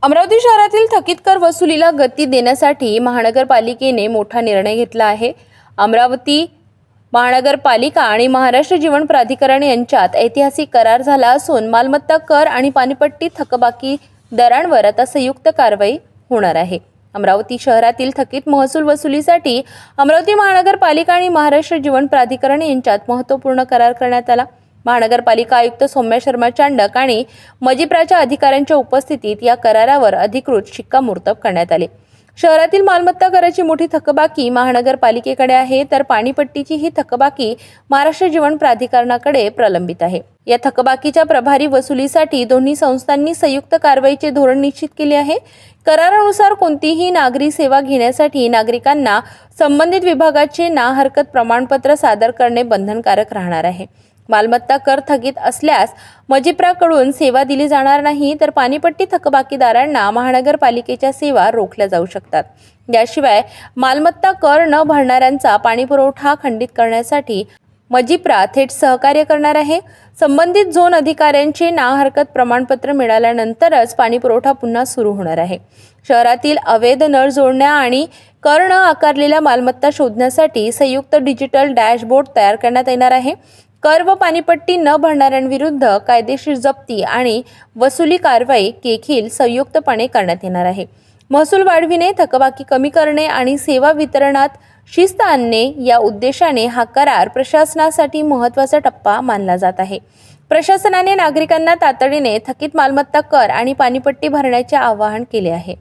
अमरावती शहरातील थकीत कर वसुलीला गती देण्यासाठी महानगरपालिकेने मोठा निर्णय घेतला आहे। अमरावती महानगरपालिका आणि महाराष्ट्र जीवन प्राधिकरण यांच्यात ऐतिहासिक करार झाला असून मालमत्ता कर आणि पाणीपट्टी थकबाकी दरांवर आता संयुक्त कारवाई होणार आहे। अमरावती शहरातील थकीत महसूल वसुलीसाठी अमरावती महानगरपालिका आणि महाराष्ट्र जीवन प्राधिकरण यांच्यात महत्त्वपूर्ण करार करण्यात आला। महानगरपालिका आयुक्त सौम्या शर्मा चांडक आणि मजिप्राच्या अधिकाऱ्यांच्या उपस्थितीत या करारावर अधिकृत शिक्कामोर्तब करण्यात आले। शहरातील मालमत्ता कराची मोठी थकबाकी महानगरपालिकेकडे आहे, तर पाणीपट्टीची ही थकबाकी महाराष्ट्र जीवन प्राधिकरणाकडे प्रलंबित आहे। या थकबाकीच्या प्रभारी वसुलीसाठी दोन्ही संस्थांनी संयुक्त कारवाईचे धोरण निश्चित केले आहे। करारानुसार कोणतीही नागरी सेवा घेण्यासाठी नागरिकांना संबंधित विभागाचे ना हरकत प्रमाणपत्र सादर करणे बंधनकारक राहणार आहे। मालमत्ता कर थकीत असल्यास मजिप्राकडून सेवा दिली जाणार नाही, तर पाणीपट्टी थकबाकीदारांना महानगरपालिकेच्या सेवा रोखल्या जाऊ शकतात। याशिवाय मालमत्ता कर न भरणाऱ्यांचा पाणीपुरवठा खंडित करण्यासाठी मजिप्रा थेट सहकार्य करणार आहे। संबंधित झोन अधिकाऱ्यांचे ना हरकत प्रमाणपत्र मिळाल्यानंतरच पाणीपुरवठा पुन्हा सुरू होणार आहे। शहरातील अवैध नळ जोडण्या आणि कर न आकारलेल्या मालमत्ता शोधण्यासाठी संयुक्त डिजिटल डॅशबोर्ड तयार करण्यात येणार आहे। कर व पाणीपट्टी न भरणाऱ्यांविरुद्ध कायदेशीर जप्ती आणि वसुली कारवाई देखील संयुक्तपणे करण्यात येणार आहे। महसूल वाढविणे, थकबाकी कमी करणे आणि सेवा वितरणात शिस्त आणणे या उद्देशाने हा करार प्रशासनासाठी महत्त्वाचा टप्पा मानला जात आहे। प्रशासनाने नागरिकांना तातडीने थकीत मालमत्ता कर आणि पाणीपट्टी भरण्याचे आवाहन केले आहे।